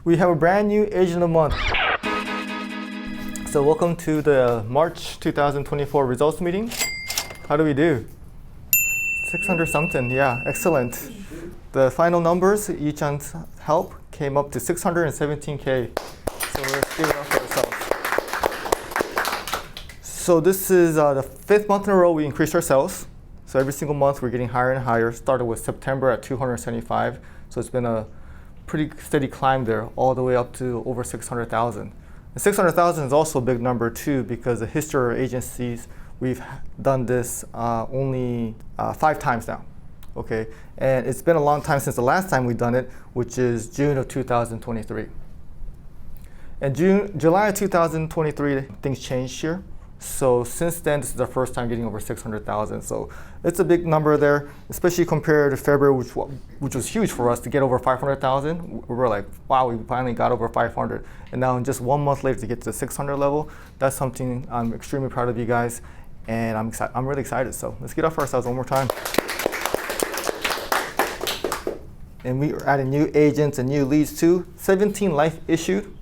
We have a brand new Agent of the Month. So welcome to the March 2024 results meeting. How do we do? 600 something, yeah, excellent. The final numbers, each on help, came up to 617K. So let's give it up for ourselves. So this is the 5th month in a row we increased our sales. So every single month we're getting higher and higher. Started with September at 275. So it's been a pretty steady climb there, all the way up to over 600,000. And 600,000 is also a big number too, because the history of agencies, we've done this only 5 times now, okay? And it's been a long time since the last time we've done it, which is June of 2023. And July of 2023, things changed here. So since then, this is the first time getting over 600,000. So it's a big number there, especially compared to February, which was huge for us to get over 500,000. We were like, wow, we finally got over 500. And now in just 1 month later to get to the 600 level, that's something I'm extremely proud of you guys. And I'm really excited. So let's get up for ourselves one more time. And we are adding new agents and new leads too. 17 life issued.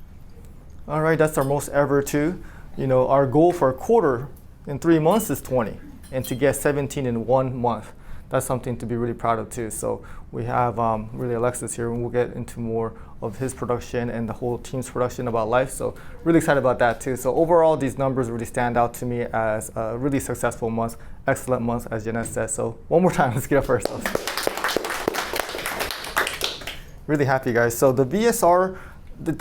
All right, that's our most ever too. You know, our goal for a quarter in 3 months is 20, and to get 17 in 1 month, that's something to be really proud of too. So we have really Alexis here, and we'll get into more of his production and the whole team's production about life. So really excited about that too. So overall, these numbers really stand out to me as a really successful month, excellent month, as Jeanette said. So one more time, let's get up for ourselves. Really happy, guys. So the VSR,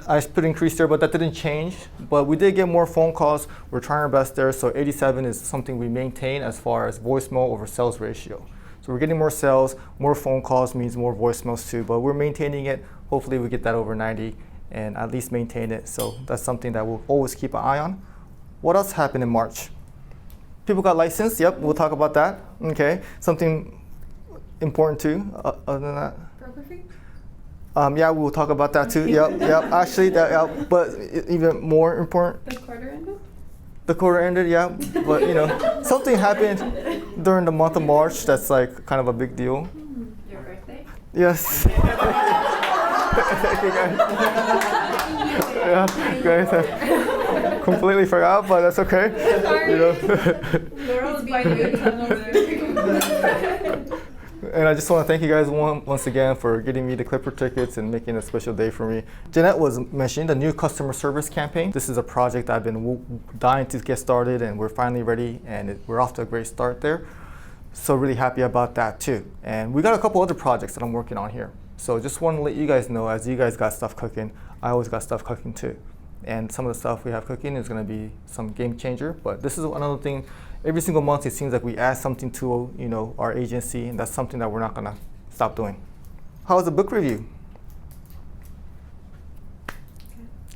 I put increase there, but that didn't change. But we did get more phone calls. We're trying our best there. So 87 is something we maintain as far as voicemail over sales ratio. So we're getting more sales, more phone calls means more voicemails too, but we're maintaining it. Hopefully we get that over 90 and at least maintain it. So that's something that we'll always keep an eye on. What else happened in March? People got licensed. Yep, we'll talk about that. Okay, something important too, other than that. Broker fee? Yeah, we'll talk about that too. Yep. Actually, but even more important. The quarter ended? The quarter ended, yeah. But you know, something happened during the month of March that's like kind of a big deal. Your birthday? Yes. Thank you guys. Yeah, guys. I completely forgot, but that's okay. Sorry. You know. Laurel's biting And I just want to thank you guys once again for getting me the Clipper tickets and making a special day for me. Jeanette was mentioning the new customer service campaign. This is a project I've been dying to get started, and we're finally ready, and we're off to a great start there. So really happy about that too. And we got a couple other projects that I'm working on here. So just want to let you guys know, as you guys got stuff cooking, I always got stuff cooking too. And some of the stuff we have cooking is going to be some game changer. But this is another thing. Every single month, it seems like we add something to our agency, and that's something that we're not going to stop doing. How was the book review?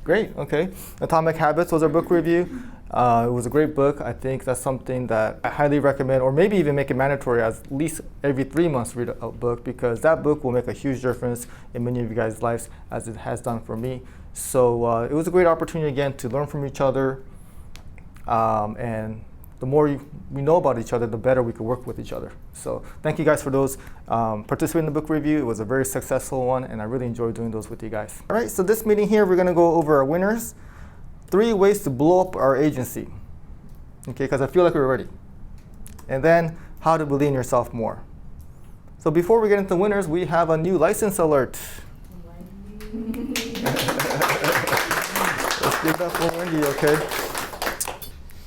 Great. Okay. Atomic Habits was our book review. It was a great book. I think that's something that I highly recommend, or maybe even make it mandatory at least every 3 months read a book, because that book will make a huge difference in many of you guys' lives, as it has done for me. So it was a great opportunity again to learn from each other, and the more we know about each other, the better we can work with each other. So thank you guys for those participating in the book review. It was a very successful one, and I really enjoyed doing those with you guys. All right, so this meeting here, we're gonna go over our winners. 3 ways to blow up our agency, okay, because I feel like we're ready. And then how to believe in yourself more. So before we get into winners, we have a new license alert. Let's give that for Wendy, okay?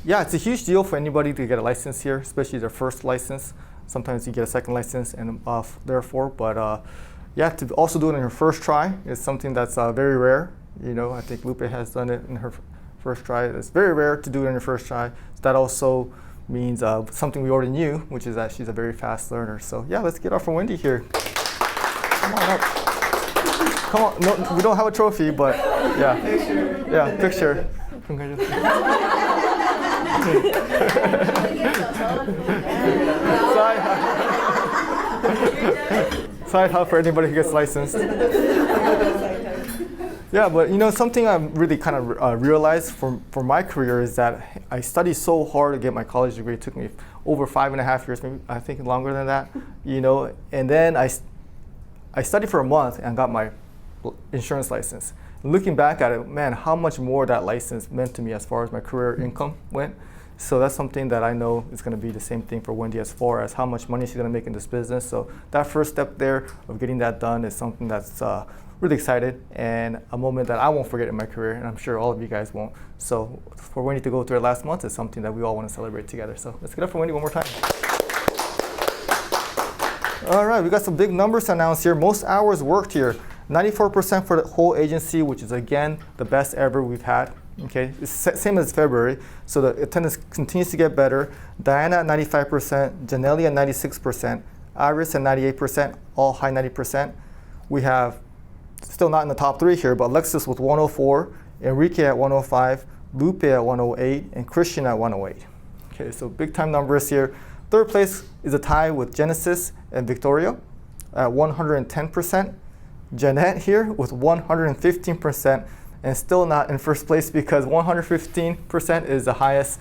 Yeah, it's a huge deal for anybody to get a license here, especially their first license. Sometimes you get a second license and therefore, but yeah, to also do it in your first try is something that's very rare. You know, I think Lupe has done it in her first try. It's very rare to do it in your first try. So that also means something we already knew, which is that she's a very fast learner. So yeah, let's get off for Wendy here. Come on up. Come on, no, we don't have a trophy, but yeah. Picture. Yeah, picture. Congratulations. Side hug for anybody who gets licensed. Yeah, but you know, something I've really kind of realized for my career is that I studied so hard to get my college degree. It took me over 5.5 years, maybe I think longer than that, you know, and then I studied for a month and got my insurance license. Looking back at it, man, how much more that license meant to me as far as my career income went. So that's something that I know is going to be the same thing for Wendy as far as how much money she's going to make in this business. So that first step there of getting that done is something that's really excited and a moment that I won't forget in my career, and I'm sure all of you guys won't. So for Wendy to go through it last month is something that we all want to celebrate together. So let's get up for Wendy one more time. All right, we got some big numbers to announce here. Most hours worked here. 94% for the whole agency, which is again the best ever we've had. Okay, it's same as February, so the attendance continues to get better. Diana at 95%, Janelli at 96%, Iris at 98%, all high 90%. We have still not in the top 3 here, but Alexis with 104, Enrique at 105, Lupe at 108, and Christian at 108. Okay, so big time numbers here. Third place is a tie with Genesis and Victoria at 110%. Jeanette here with 115%, and still not in first place because 115% is the highest.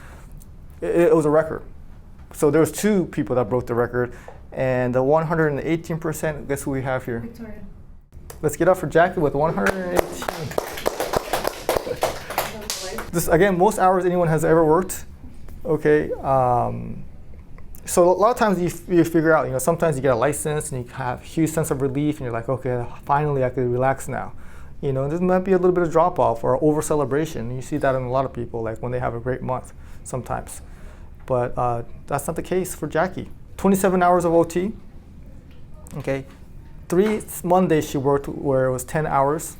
It was a record. So there was 2 people that broke the record, and the 118%, guess who we have here? Victoria. Let's get up for Jackie with 118. This, again, most hours anyone has ever worked. Okay. So a lot of times you figure out, sometimes you get a license and you have a huge sense of relief and you're like, okay, finally I can relax now. There might be a little bit of drop off or over celebration. You see that in a lot of people, like when they have a great month sometimes. But that's not the case for Jackie. 27 hours of OT. Okay. 3 Mondays she worked where it was 10 hours.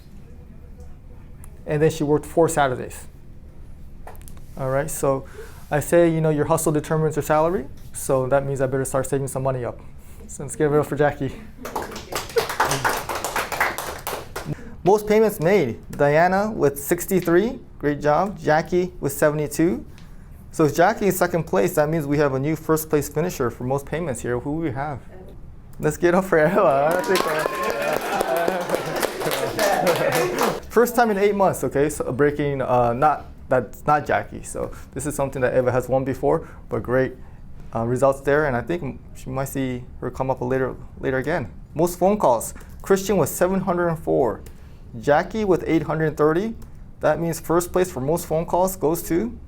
And then she worked 4 Saturdays. All right, so I say, your hustle determines your salary, so that means I better start saving some money up. So let's give it up for Jackie. Most payments made, Diana with 63, great job. Jackie with 72. So if Jackie is second place, that means we have a new first place finisher for most payments here. Who do we have? Let's get up for Ella. First time in 8 months, okay, so breaking, that's not Jackie. So this is something that Eva has won before, but great results there. And I think she might see her come up later again. Most phone calls. Christian with 704. Jackie with 830. That means first place for most phone calls goes to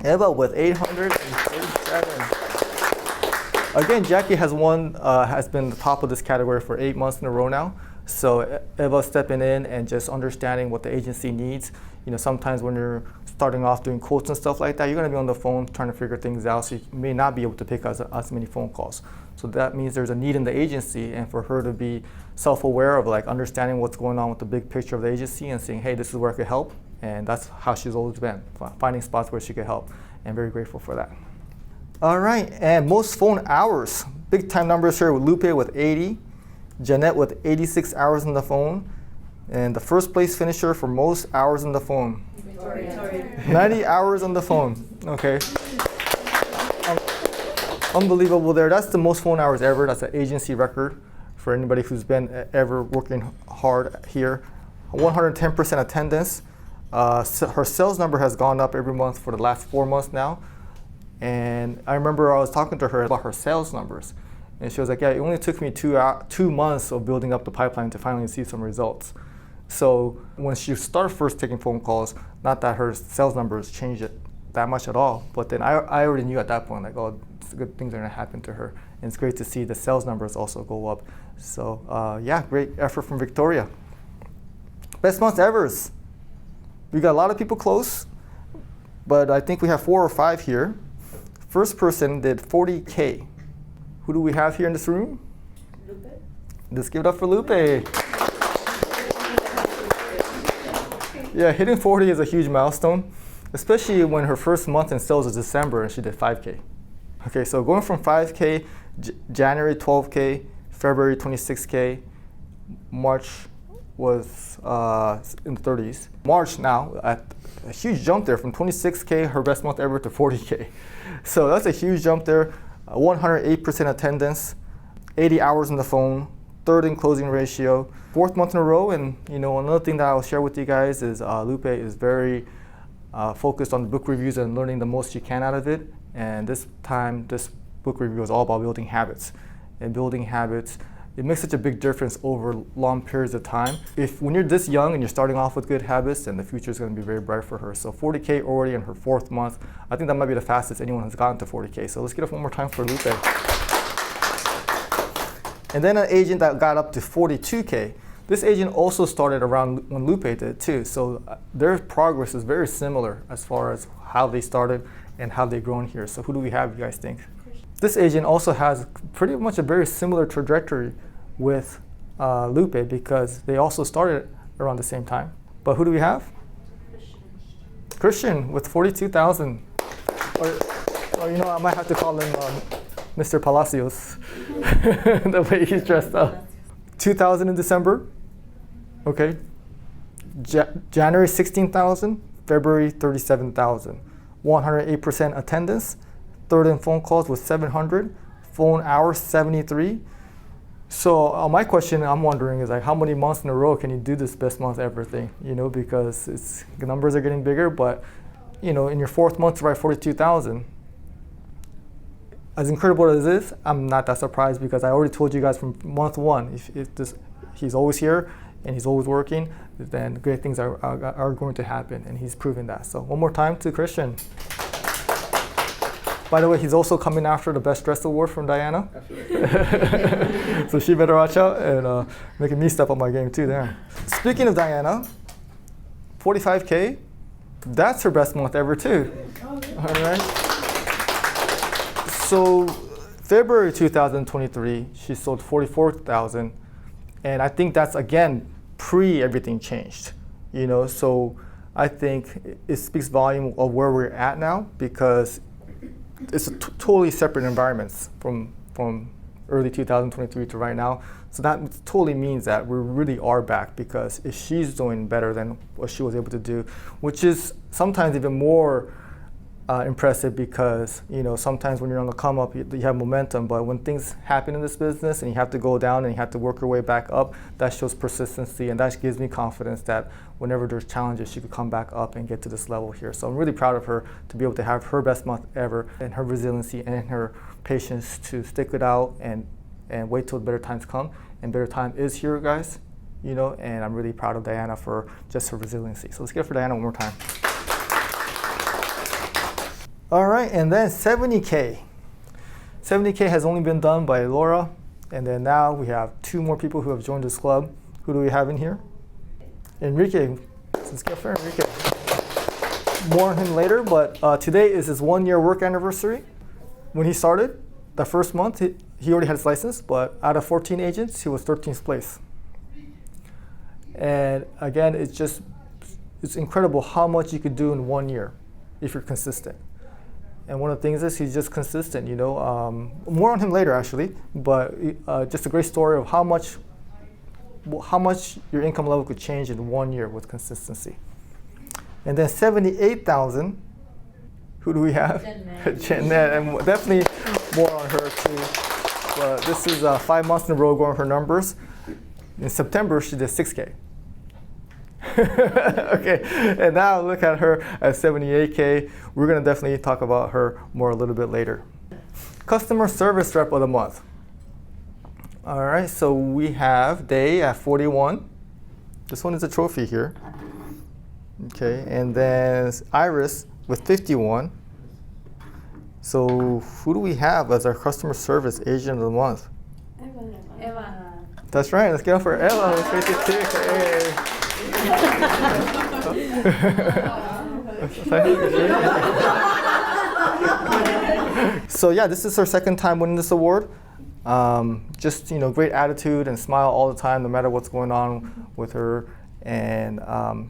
Eva with 837. Again, Jackie has been the top of this category for 8 months in a row now. So Eva stepping in and just understanding what the agency needs. Sometimes when you're starting off doing quotes and stuff like that, you're going to be on the phone trying to figure things out, so you may not be able to pick as many phone calls. So that means there's a need in the agency, and for her to be self-aware of understanding what's going on with the big picture of the agency and saying, hey, this is where I could help. And that's how she's always been, finding spots where she could help, and very grateful for that. All right, and most phone hours. Big time numbers here with Lupe with 80, Jeanette with 86 hours on the phone, and the first place finisher for most hours on the phone. Victoria. 90 hours on the phone. Okay. Unbelievable there. That's the most phone hours ever. That's an agency record for anybody who's been ever working hard here. 110% attendance. Her sales number has gone up every month for the last 4 months now. And I remember I was talking to her about her sales numbers. And she was like, yeah, it only took me 2 months of building up the pipeline to finally see some results. So when she started first taking phone calls, not that her sales numbers changed it that much at all, but then I already knew at that point, like, oh, good things are gonna happen to her. And it's great to see the sales numbers also go up. So yeah, great effort from Victoria. Best months evers. We got a lot of people close, but I think we have 4 or 5 here. First person did 40K. Who do we have here in this room? Lupe. Let's give it up for Lupe. Yeah, hitting 40 is a huge milestone, especially when her first month in sales is December and she did 5K. Okay, so going from 5K, January 12K, February 26K, March was in the 30s. March now, at a huge jump there from 26K, her best month ever, to 40K. So that's a huge jump there. 108% attendance, 80 hours on the phone, 3rd in closing ratio, 4th month in a row. And another thing that I'll share with you guys is Lupe is very focused on book reviews and learning the most she can out of it. And this time, this book review is all about building habits. And building habits it makes such a big difference over long periods of time. When you're this young and you're starting off with good habits, then the future is going to be very bright for her. So 40K already in her 4th month. I think that might be the fastest anyone has gotten to 40K. So let's get it one more time for Lupe. And then an agent that got up to 42K. This agent also started around when Lupe did too. So their progress is very similar as far as how they started and how they've grown here. So who do we have, you guys think? This agent also has pretty much a very similar trajectory with Lupe because they also started around the same time. But who do we have? Christian with 42,000. Or I might have to call him Mr. Palacios, the way he's dressed up. 2,000 in December. Okay. January 16,000. February 37,000. 108% attendance. Third in phone calls was 700. Phone hours 73. So my question I'm wondering is like, how many months in a row can you do this best month ever thing? Because the numbers are getting bigger, but in your 4th month to write 42,000. As incredible as it is, I'm not that surprised because I already told you guys from month 1, if he's always here and he's always working, then great things are going to happen, and he's proven that. So one more time to Christian. By the way, he's also coming after the Best Dressed Award from Diana. So she better watch out and making me step up my game too there. Speaking of Diana, 45K, that's her best month ever too. All right. So February 2023, she sold 44,000. And I think that's, again, everything changed. So I think it speaks volume of where we're at now because it's totally separate environments from early 2023 to right now. So that totally means that we really are back because if she's doing better than what she was able to do, which is sometimes even more impressive because sometimes when you're on the come up you have momentum, but when things happen in this business and you have to go down and you have to work your way back up, that shows persistency, and that gives me confidence that whenever there's challenges she could come back up and get to this level here. So I'm really proud of her to be able to have her best month ever, and her resiliency and her patience to stick it out and wait till better times come, and better time is here, guys. And I'm really proud of Diana for just her resiliency. So let's get it for Diana one more time. All right, and then 70K. 70K has only been done by Laura, and then now we have 2 more people who have joined this club. Who do we have in here? Enrique. Let's get for Enrique. More on him later, but today is his 1-year work anniversary. When he started, the first month, he already had his license, but out of 14 agents, he was 13th place. And again, it's incredible how much you could do in 1 year if you're consistent. And one of the things is he's just consistent, more on him later actually, but just a great story of how much your income level could change in 1 year with consistency. And then 78,000, who do we have? Jeanette, and definitely more on her too. But this is 5 months in a row going her numbers. In September, she did 6K. Okay, and now look at her at 78K. We're gonna definitely talk about her more a little bit later. Customer service rep of the month. All right, so we have Day at 41. This one is a trophy here. Okay, and then Iris with 51. So who do we have as our customer service agent of the month? Eva. That's right, let's go for Ella with 52. Hey. So yeah, this is her 2nd time winning this award. Just great attitude and smile all the time, no matter what's going on with her, and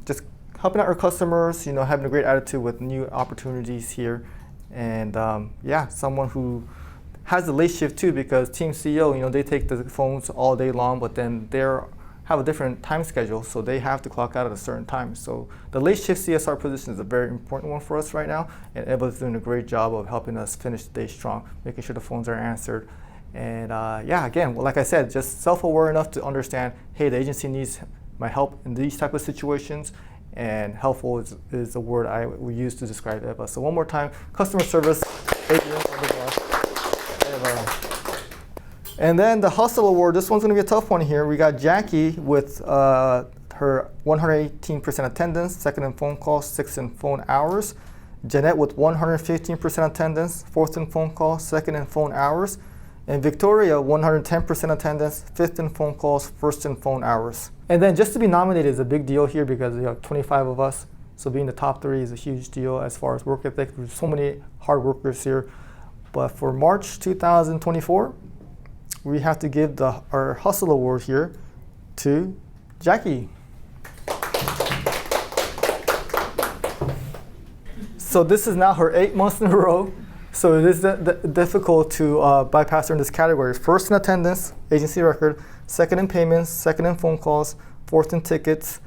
just helping out her customers. Having a great attitude with new opportunities here, and yeah, someone who has the late shift too, because Team CEO, they take the phones all day long, but then they're have a different time schedule, so they have to clock out at a certain time. So the late shift CSR position is a very important one for us right now, and Eva's doing a great job of helping us finish the day strong, making sure the phones are answered. And yeah, again, like I said, just self-aware enough to understand, hey, the agency needs my help in these type of situations, and helpful is the word I will use to describe Eva. So one more time, customer service agent. And then the Hustle Award, this one's going to be a tough one here. We got Jackie with her 118% attendance, second in phone calls, sixth in phone hours. Jeanette with 115% attendance, fourth in phone calls, second in phone hours. And Victoria, 110% attendance, fifth in phone calls, first in phone hours. And then just to be nominated is a big deal here because you have 25 of us. So being the top 3 is a huge deal as far as work ethic. There's so many hard workers here. But for March 2024, we have to give our Hustle Award here to Jackie. So this is now her 8 months in a row. So it is difficult to bypass her in this category. First in attendance, agency record, second in payments, second in phone calls, fourth in tickets.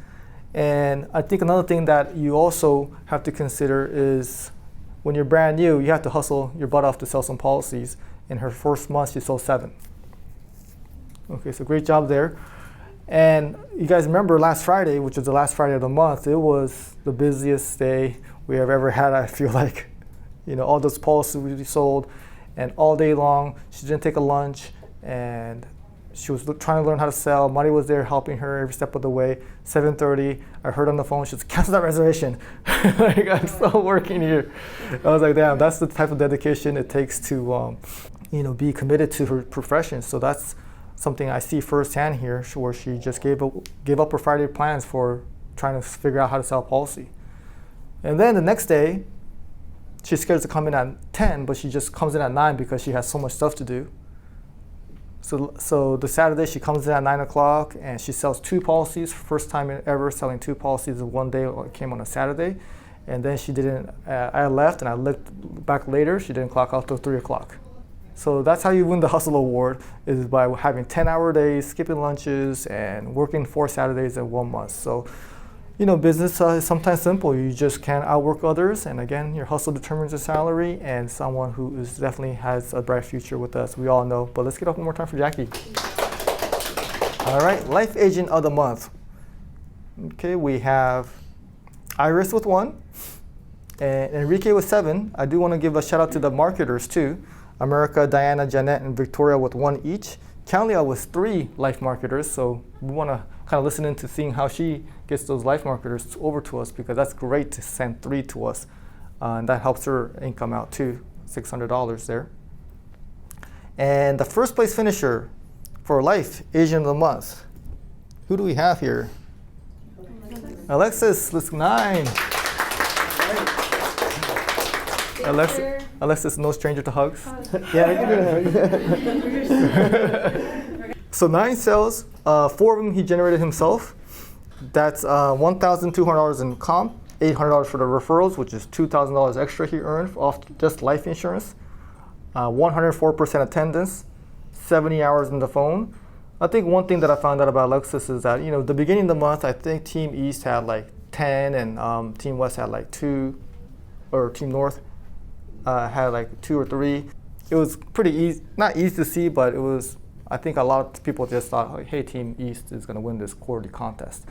And I think another thing that you also have to consider is when you're brand new, you have to hustle your butt off to sell some policies. In her first month, she sold 7. Okay, so great job there. And you guys remember last Friday, which was the last Friday of the month, it was the busiest day we have ever had, I feel like. You know, all those policies we sold, and all day long, she didn't take a lunch, and she was trying to learn how to sell. Marty was there helping her every step of the way. 7:30, I heard on the phone, she was cancel that reservation. Like, I'm still working here. I was like, damn, that's the type of dedication it takes to, be committed to her profession. So that's something I see firsthand here, where she just gave up her Friday plans for trying to figure out how to sell a policy. And then the next day, she's scheduled to come in at 10, but she just comes in at 9 because she has so much stuff to do. So the Saturday, she comes in at 9 o'clock and she sells 2 policies. First time ever selling 2 policies in one day. It came on a Saturday. And then she didn't, I left and I looked back later. She didn't clock out till 3 o'clock. So that's how you win the Hustle Award, is by having 10-hour days, skipping lunches, and working 4 Saturdays in 1 month. So, business is sometimes simple. You just can't outwork others. And again, your hustle determines your salary, and someone who is definitely has a bright future with us, we all know. But let's get up one more time for Jackie. All right, Life Agent of the Month. Okay, we have Iris with 1, and Enrique with 7. I do want to give a shout out to the marketers too. America, Diana, Jeanette, and Victoria with 1 each. Kalia with 3 life marketers, so we want to kind of listen into seeing how she gets those life marketers over to us, because that's great to send 3 to us. And that helps her income out too, $600 there. And the first place finisher for Life Agent of the Month, who do we have here? Alexis, let's 9. Alexis, no stranger to hugs. Yeah, I can do that. So 9 sales, 4 of them he generated himself. That's $1,200 in comp, $800 for the referrals, which is $2,000 extra he earned off just life insurance. 104% attendance, 70 hours in the phone. I think one thing that I found out about Alexis is that, the beginning of the month, I think Team East had like 10 and Team West had like 2, or Team North had like 2 or 3. It was pretty easy, not easy to see, but it was, I think a lot of people just thought, like, hey, Team East is going to win this quarterly contest.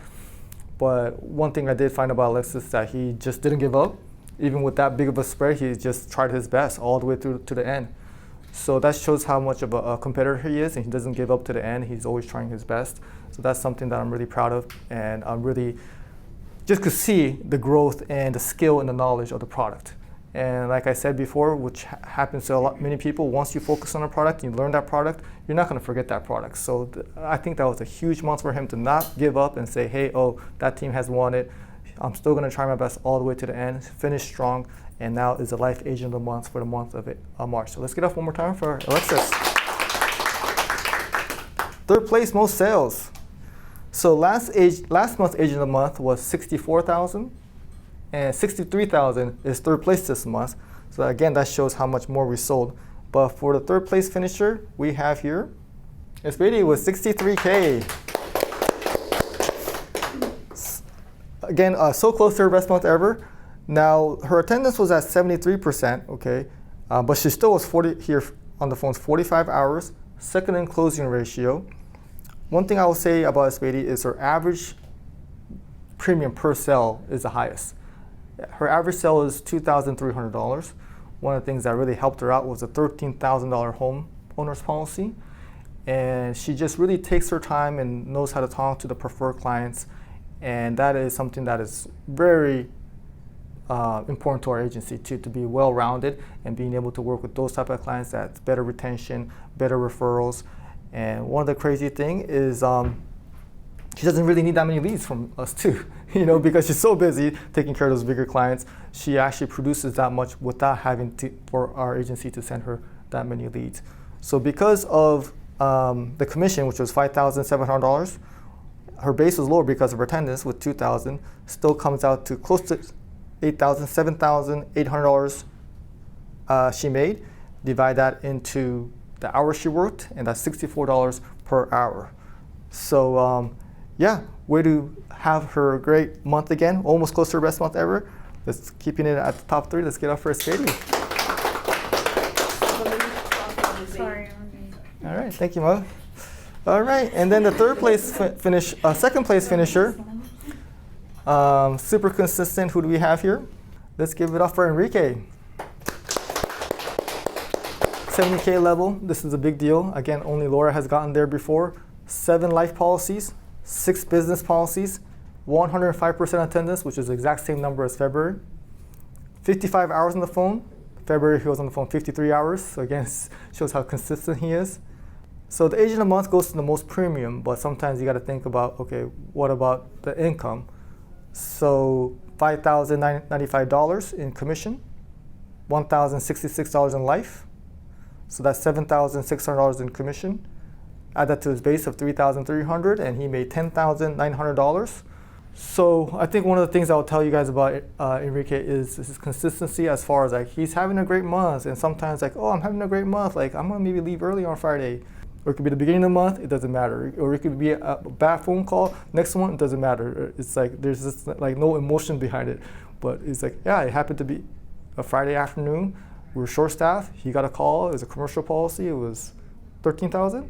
But one thing I did find about Alexis is that he just didn't give up. Even with that big of a spread, he just tried his best all the way through to the end. So that shows how much of a competitor he is, and he doesn't give up to the end. He's always trying his best. So that's something that I'm really proud of, and I'm really just could see the growth and the skill and the knowledge of the product. And like I said before, which happens to many people, once you focus on a product, you learn that product, you're not going to forget that product. So I think that was a huge month for him to not give up and say, hey, that team has won it. I'm still going to try my best all the way to the end, finish strong, and now is the Life Agent of the Month for the month of March. So let's get up one more time for Alexis. 3rd place, most sales. So last month's Agent of the Month was $64,000. And $63,000 is 3rd place this month. So again, that shows how much more we sold. But for the 3rd place finisher, we have here, Espedi with $63K. Again, so close to her best month ever. Now, her attendance was at 73%, okay? But she still was 40 here on the phones, 45 hours, second in closing ratio. One thing I will say about Espedi is her average premium per sale is the highest. Her average sale is $2,300. One of the things that really helped her out was a $13,000 home owner's policy. And she just really takes her time and knows how to talk to the preferred clients. And that is something that is very important to our agency too, to be well-rounded and being able to work with those type of clients. That's better retention, better referrals. And one of the crazy thing is she doesn't really need that many leads from us too, because she's so busy taking care of those bigger clients. She actually produces that much without having for our agency to send her that many leads. So because of the commission, which was $5,700, her base was lower because of her attendance with $2,000, still comes out to close to $7,800 she made. Divide that into the hours she worked, and that's $64 per hour. So way to have her great month again, almost close to her best month ever. Let's keeping it at the top 3. Let's get up for a skating. Sorry. All right, thank you, Mo. All right, and then the second place finisher, super consistent. Who do we have here? Let's give it up for Enrique. 70K level. This is a big deal. Again, only Laura has gotten there before. 7 life policies, 6 business policies, 105% attendance, which is the exact same number as February. 55 hours on the phone. February, he was on the phone 53 hours. So again, shows how consistent he is. So the agent of the month goes to the most premium, but sometimes you got to think about, okay, what about the income? So $5,095 in commission, $1,066 in life. So that's $7,600 in commission. Add that to his base of $3,300, and he made $10,900. So I think one of the things I'll tell you guys about Enrique is his consistency as far as like he's having a great month, and sometimes like, oh, I'm having a great month, like I'm gonna maybe leave early on Friday. Or it could be the beginning of the month, it doesn't matter. Or it could be a bad phone call, next one, it doesn't matter. It's like there's just like no emotion behind it. But it's like, yeah, it happened to be a Friday afternoon. We were short staffed. He got a call. It was a commercial policy. It was 13,000?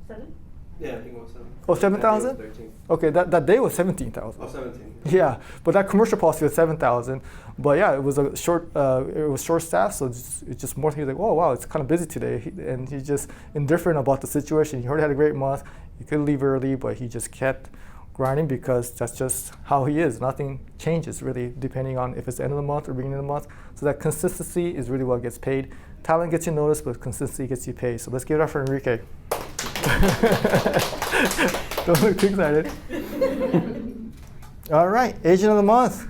7? Yeah, I think it was 7. Oh, 7,000? Okay, that day was 17,000. Oh, 17. Yeah, but that commercial policy was 7,000. But yeah, it was a short. It was short staff, so it's just more. He's like, oh wow, it's kind of busy today, and he's just indifferent about the situation. He already had a great month. He could leave early, but he just kept grinding because that's just how he is. Nothing changes really, depending on if it's the end of the month or beginning of the month. So that consistency is really what gets paid. Talent gets you noticed, but consistency gets you paid. So let's give it up for Enrique. Don't look too excited. All right, agent of the month.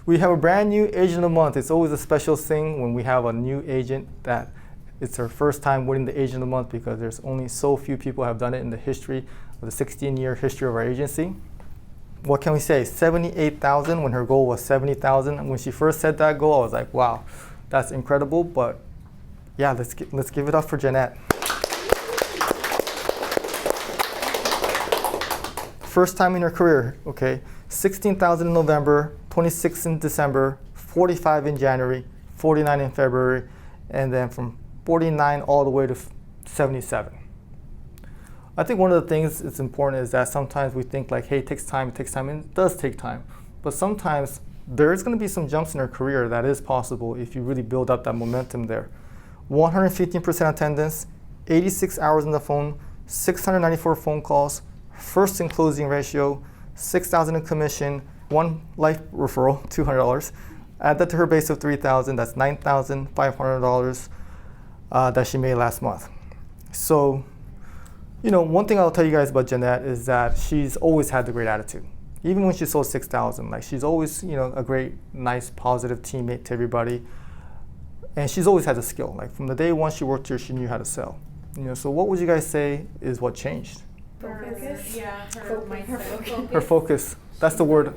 We have a brand new agent of the month. It's always a special thing when we have a new agent that it's their first time winning the agent of the month, because there's only so few people have done it in the history of the 16-year history of our agency. What can we say? 78,000 when her goal was 70,000. And when she first said that goal, I was like, wow, that's incredible. But yeah, let's give it up for Jeanette. First time in her career, okay, 16,000 in November, 26 in December, 45 in January, 49 in February, and then from 49 all the way to 77. I think one of the things that's important is that sometimes we think like, hey, it takes time, and it does take time. But sometimes there is going to be some jumps in her career that is possible if you really build up that momentum there. 115% attendance, 86 hours on the phone, 694 phone calls, first in closing ratio, 6,000 in commission, 1 life referral, $200. Add that to her base of 3,000, that's $9,500 that she made last month. So, one thing I'll tell you guys about Jeanette is that she's always had the great attitude. Even when she sold 6,000, like she's always, a great, nice, positive teammate to everybody. And she's always had the skill. Like from the day one she worked here, she knew how to sell. So what would you guys say is what changed? Focus. Yeah, Her focus. That's the word.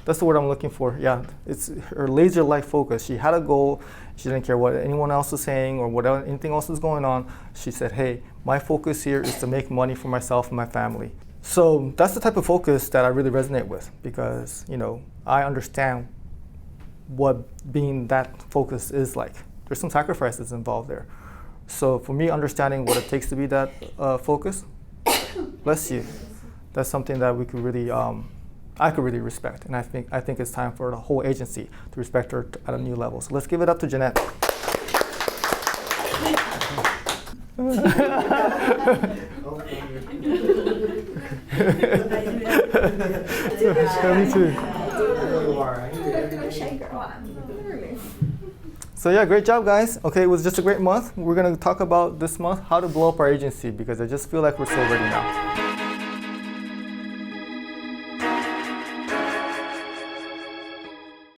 That's the word I'm looking for. Yeah, it's her laser-like focus. She had a goal. She didn't care what anyone else was saying or whatever anything else was going on. She said, hey, my focus here is to make money for myself and my family. So that's the type of focus that I really resonate with, because I understand what being that focus is like. There's some sacrifices involved there. So for me, understanding what it takes to be that focus, bless you, that's something that we could really, I could really respect. And I think it's time for the whole agency to respect her at a new level. So let's give it up to Jeanette. Me too. So yeah, great job, guys. Okay, it was just a great month. We're gonna talk about this month how to blow up our agency because I just feel like we're so ready now.